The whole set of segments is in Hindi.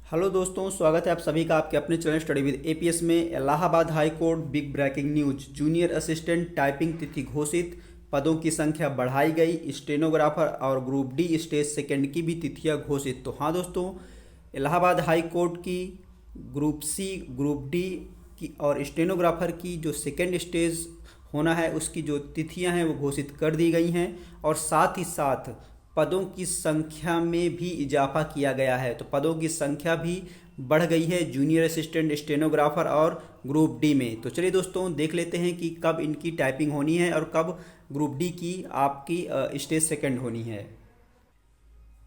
हेलो दोस्तों, स्वागत है आप सभी का आपके अपने चैनल स्टडी विद एपीएस में। Allahabad high court big breaking news, junior assistant typing तिथि घोषित, पदों की संख्या बढ़ाई गई, स्टेनोग्राफर और ग्रुप डी स्टेज सेकंड की भी तिथियां घोषित। तो हाँ दोस्तों, इलाहाबाद हाई कोर्ट की ग्रुप सी, ग्रुप डी की और स्टेनोग्राफर की जो सेकंड स्टेज होना है उसकी जो तिथियां हैं वो घोषित कर दी गई हैं और साथ ही साथ पदों की संख्या में भी इजाफा किया गया है। तो पदों की संख्या भी बढ़ गई है जूनियर असिस्टेंट, स्टेनोग्राफर और ग्रुप डी में। तो चलिए दोस्तों देख लेते हैं कि कब इनकी टाइपिंग होनी है और कब ग्रुप डी की आपकी स्टेज सेकंड होनी है।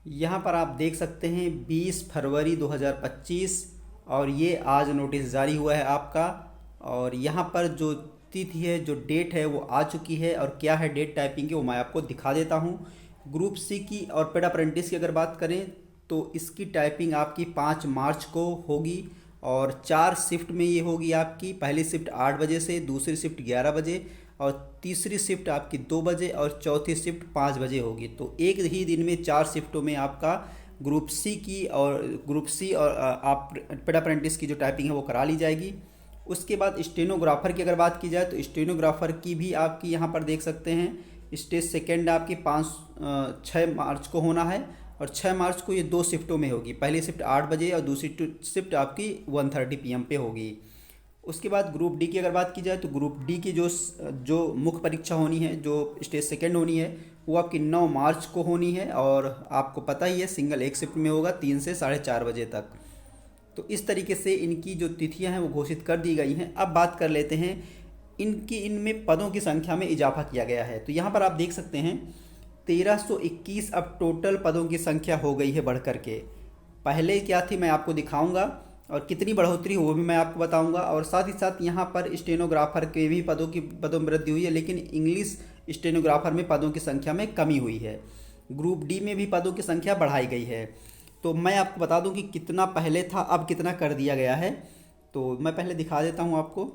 यहाँ पर आप देख सकते हैं 20 फरवरी 2025 और ये आज नोटिस जारी हुआ है आपका। और यहाँ पर जो तिथि है, जो डेट है वो आ चुकी है और क्या है डेट टाइपिंग की वो मैं आपको दिखा देता हूँ। ग्रुप सी की और पेड अप्रेंटिस की अगर बात करें तो इसकी टाइपिंग आपकी 5 मार्च को होगी और 4 शिफ्ट में ये होगी आपकी। पहली शिफ्ट 8 बजे से, दूसरी शिफ्ट 11 बजे और तीसरी शिफ्ट आपकी 2 बजे और चौथी शिफ्ट 5 बजे होगी। तो एक ही दिन में 4 शिफ्टों में आपका ग्रुप सी की और आप पेड अप्रेंटिस की जो टाइपिंग है वो करा ली जाएगी। उसके बाद स्टेनोग्राफर की अगर बात की जाए तो स्टेनोग्राफर की भी आपकी यहाँ पर देख सकते हैं स्टेज सेकेंड आपकी 6 मार्च को होना है और 6 मार्च को ये 2 शिफ्टों में होगी। पहली शिफ्ट 8 बजे और दूसरी शिफ्ट आपकी 1:30 PM पे होगी। उसके बाद ग्रुप डी की अगर बात की जाए तो ग्रुप डी की जो मुख्य परीक्षा होनी है, जो स्टेज सेकेंड होनी है, वो आपकी 9 मार्च को होनी है और आपको पता ही है सिंगल एक शिफ्ट में होगा 3 से 4:30 बजे तक। तो इस तरीके से इनकी जो तिथियां हैं वो घोषित कर दी गई हैं। अब बात कर लेते हैं इनमें पदों की संख्या में इजाफा किया गया है। तो यहाँ पर आप देख सकते हैं 1321 अब टोटल पदों की संख्या हो गई है बढ़ करके। पहले क्या थी मैं आपको दिखाऊंगा और कितनी बढ़ोतरी हो वो भी मैं आपको बताऊंगा। और साथ ही साथ यहाँ पर स्टेनोग्राफर के भी पदों में वृद्धि हुई है, लेकिन इंग्लिश स्टेनोग्राफर में पदों की संख्या में कमी हुई है। ग्रुप डी में भी पदों की संख्या बढ़ाई गई है। तो मैं आपको बता दूं कि कितना पहले था अब कितना कर दिया गया है। तो मैं पहले दिखा देता हूं आपको।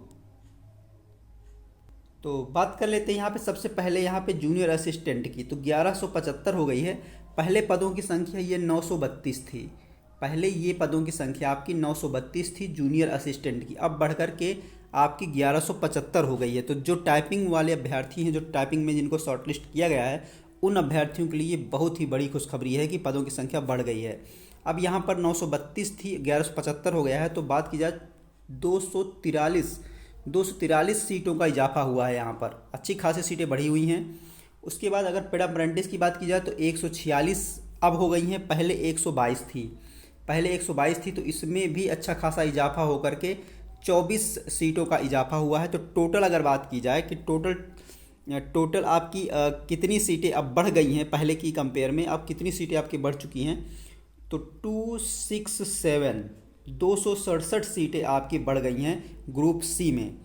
तो बात कर लेते हैं यहाँ पे सबसे पहले यहाँ पे जूनियर असिस्टेंट की। तो 1175 हो गई है। पहले पदों की संख्या ये 932 थी। पहले ये पदों की संख्या आपकी 932 थी जूनियर असिस्टेंट की, अब बढ़ कर के आपकी 1175 हो गई है। तो जो टाइपिंग वाले अभ्यर्थी हैं, जो टाइपिंग में जिनको शॉर्टलिस्ट किया गया है, उन अभ्यर्थियों के लिए बहुत ही बड़ी खुशखबरी है कि पदों की संख्या बढ़ गई है। अब यहाँ पर 932 थी, 1175 हो गया है। तो बात की जाए 243 सीटों का इजाफा हुआ है। यहाँ पर अच्छी खासी सीटें बढ़ी हुई हैं। उसके बाद अगर पेड अप्रेंटिस की बात की जाए तो 146 अब हो गई हैं, पहले 122 थी। तो इसमें भी अच्छा खासा इजाफा होकर के 24 सीटों का इजाफा हुआ है। तो टोटल अगर बात की जाए कि टोटल आपकी कितनी सीटें अब बढ़ गई हैं पहले की कंपेयर में, अब कितनी सीटें आपकी बढ़ चुकी हैं, तो 267 सीटें आपकी बढ़ गई हैं ग्रुप सी में।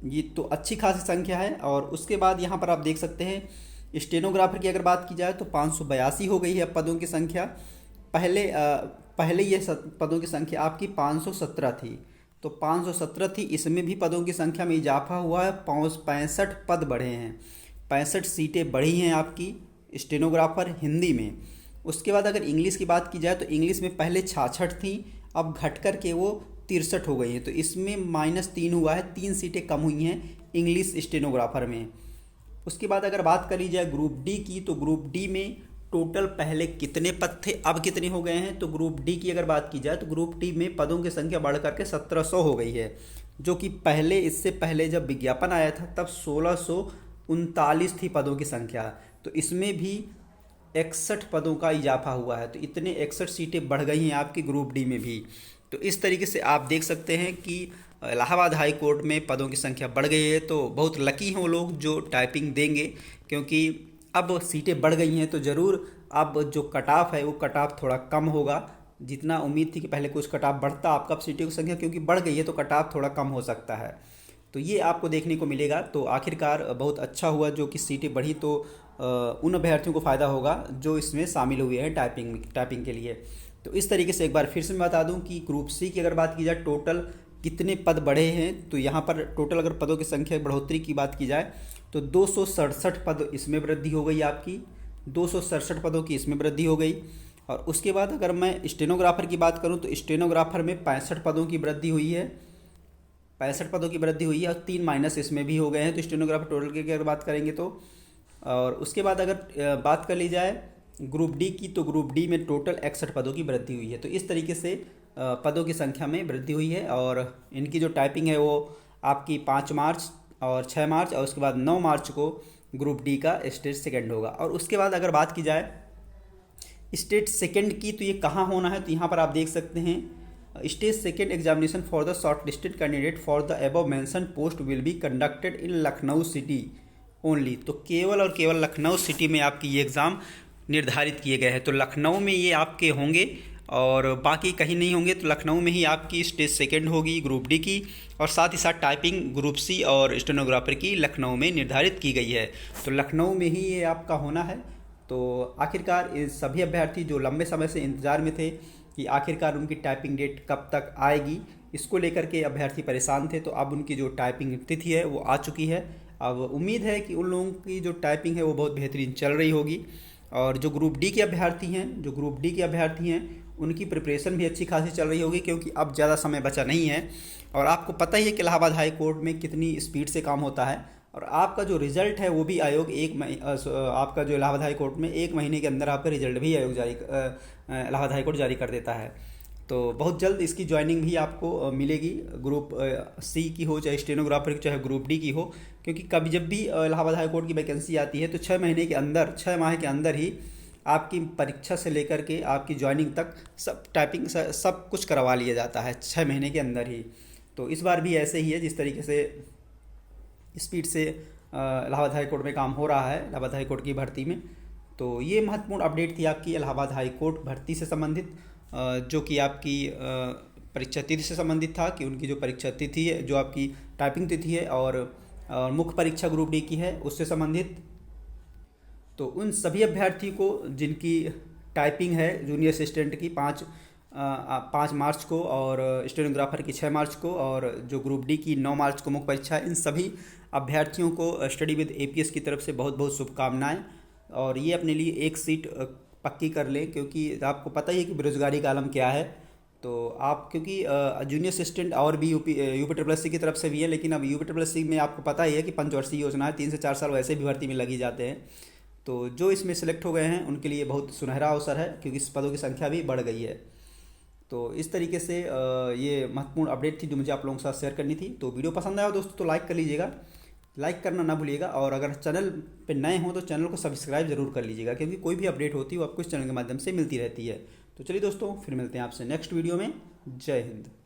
ये तो अच्छी खासी संख्या है। और उसके बाद यहाँ पर आप देख सकते हैं स्टेनोग्राफर की अगर बात की जाए तो 582 हो गई है अब पदों की संख्या। पहले ये पदों की संख्या आपकी 517 थी। तो 517 थी, इसमें भी पदों की संख्या में इजाफा हुआ है, 65 पद बढ़े हैं, 65 सीटें बढ़ी हैं आपकी स्टेनोग्राफर हिंदी में। उसके बाद अगर इंग्लिश की बात की जाए तो इंग्लिश में पहले 66 थी, अब घट कर के वो 63 हो गई है। तो इसमें -3 हुआ है, 3 सीटें कम हुई हैं इंग्लिश स्टेनोग्राफर में। उसके बाद अगर बात करी जाए ग्रुप डी की, तो ग्रुप डी में टोटल पहले कितने पद थे अब कितने हो गए हैं। तो ग्रुप डी की अगर बात की जाए तो ग्रुप डी में पदों की संख्या बढ़ करके 1700 हो गई है, जो कि इससे पहले जब विज्ञापन आया था तब 1639 थी पदों की संख्या। तो इसमें भी 61 पदों का इजाफा हुआ है। तो इतने 61 सीटें बढ़ गई हैं आपकी ग्रुप डी में भी। तो इस तरीके से आप देख सकते हैं कि इलाहाबाद हाई कोर्ट में पदों की संख्या बढ़ गई है। तो बहुत लकी हैं वो लोग जो टाइपिंग देंगे, क्योंकि अब सीटें बढ़ गई हैं तो ज़रूर अब जो कट ऑफ है वो कट ऑफ थोड़ा कम होगा। जितना उम्मीद थी कि पहले कुछ कट ऑफ बढ़ता, आपका अब सीटों की संख्या क्योंकि बढ़ गई है तो कट ऑफ थोड़ा कम हो सकता है। तो ये आपको देखने को मिलेगा। तो आखिरकार बहुत अच्छा हुआ जो कि सीटें बढ़ी, तो उन अभ्यर्थियों को फ़ायदा होगा जो इसमें शामिल हुए हैं टाइपिंग के लिए। तो इस तरीके से एक बार फिर से मैं बता दूं कि ग्रुप सी की अगर बात की जाए टोटल कितने पद बढ़े हैं, तो यहाँ पर टोटल अगर पदों की संख्या बढ़ोतरी की बात की जाए तो 267 पद इसमें वृद्धि हो गई आपकी, 267 पदों की इसमें वृद्धि हो गई। और उसके बाद अगर मैं स्टेनोग्राफर की बात करूं तो स्टेनोग्राफर में 65 पदों की वृद्धि हुई है, 65 पदों की वृद्धि हुई है और 3 माइनस इसमें भी हो गए हैं। तो स्टेनोग्राफर टोटल की अगर बात करेंगे तो, और उसके बाद अगर बात कर ली जाए ग्रुप डी की, तो ग्रुप डी में टोटल 61 पदों की वृद्धि हुई है। तो इस तरीके से पदों की संख्या में वृद्धि हुई है। और इनकी जो टाइपिंग है वो आपकी 5 मार्च और 6 मार्च और उसके बाद 9 मार्च को ग्रुप डी का स्टेज सेकंड होगा। और उसके बाद अगर बात की जाए स्टेज सेकंड की, तो ये कहाँ होना है, तो यहाँ पर आप देख सकते हैं stage second examination for the short listed candidate for the above mention post will be conducted in Lucknow city only. तो केवल और केवल लखनऊ सिटी में आपकी ये एग्ज़ाम निर्धारित किए गए हैं। तो लखनऊ में ये आपके होंगे और बाकी कहीं नहीं होंगे। तो लखनऊ में ही आपकी स्टेज सेकंड होगी ग्रुप डी की, और साथ ही साथ टाइपिंग ग्रुप सी और स्टेनोग्राफर की लखनऊ में निर्धारित की गई है। तो लखनऊ में ही ये आपका होना है। तो आखिरकार ये सभी अभ्यर्थी जो लंबे समय से इंतज़ार में थे कि आखिरकार उनकी टाइपिंग डेट कब तक आएगी, इसको लेकर के अभ्यर्थी परेशान थे। तो अब उनकी जो टाइपिंग तिथि है वो आ चुकी है। अब उम्मीद है कि उन लोगों की जो टाइपिंग है वो बहुत बेहतरीन चल रही होगी। और जो ग्रुप डी के अभ्यर्थी हैं उनकी प्रिपरेशन भी अच्छी खासी चल रही होगी, क्योंकि अब ज़्यादा समय बचा नहीं है। और आपको पता ही है कि इलाहाबाद हाई कोर्ट में कितनी स्पीड से काम होता है। और आपका जो रिज़ल्ट है वो भी आयोग आपका जो इलाहाबाद हाई कोर्ट में 1 महीने के अंदर आपका रिजल्ट भी आयोग इलाहाबाद हाई कोर्ट जारी कर देता है। तो बहुत जल्द इसकी ज्वाइनिंग भी आपको मिलेगी, ग्रुप सी की हो चाहे स्टेनोग्राफर की चाहे ग्रुप डी की हो। क्योंकि कभी जब भी इलाहाबाद हाई कोर्ट की वैकेंसी आती है तो 6 माह के अंदर ही आपकी परीक्षा से लेकर के आपकी ज्वाइनिंग तक सब टाइपिंग सब कुछ करवा लिया जाता है 6 महीने के अंदर ही। तो इस बार भी ऐसे ही है, जिस तरीके से स्पीड से इलाहाबाद हाई कोर्ट में काम हो रहा है इलाहाबाद हाई कोर्ट की भर्ती में। तो ये महत्वपूर्ण अपडेट थी आपकी इलाहाबाद हाई कोर्ट भर्ती से संबंधित, जो कि आपकी परीक्षा तिथि से संबंधित था कि उनकी जो परीक्षा तिथि है, जो आपकी टाइपिंग तिथि है और मुख्य परीक्षा ग्रुप डी की है उससे संबंधित। तो उन सभी अभ्यर्थी को जिनकी टाइपिंग है जूनियर असिस्टेंट की 5 मार्च को और स्टेनोग्राफर की 6 मार्च को और जो ग्रुप डी की 9 मार्च को मुख्य परीक्षा है, इन सभी अभ्यर्थियों को स्टडी विद एपीएस की तरफ से बहुत बहुत शुभकामनाएं। और ये अपने लिए एक सीट पक्की कर लें, क्योंकि आपको पता ही है कि बेरोजगारी का आलम क्या है। तो आप क्योंकि जूनियर असिस्टेंट और भी यूपी ट्रिपल एस सी की तरफ से भी है, लेकिन अब यूपी ट्रिपल एस सी में आपको पता ही है कि पंचवर्षीय योजना है, 3 से 4 साल वैसे भी भर्ती में लगी जाते हैं। तो जो इसमें सेलेक्ट हो गए हैं उनके लिए बहुत सुनहरा अवसर है, क्योंकि इस पदों की संख्या भी बढ़ गई है। तो इस तरीके से ये महत्वपूर्ण अपडेट थी जो मुझे आप लोगों के साथ शेयर करनी थी। तो वीडियो पसंद आया दोस्तों तो लाइक कर लीजिएगा, लाइक करना ना भूलिएगा। और अगर चैनल पे नए हों तो चैनल को सब्सक्राइब जरूर कर लीजिएगा, क्योंकि कोई भी अपडेट होती है वो आपको इस चैनल के माध्यम से मिलती रहती है। तो चलिए दोस्तों, फिर मिलते हैं आपसे नेक्स्ट वीडियो में। जय हिंद।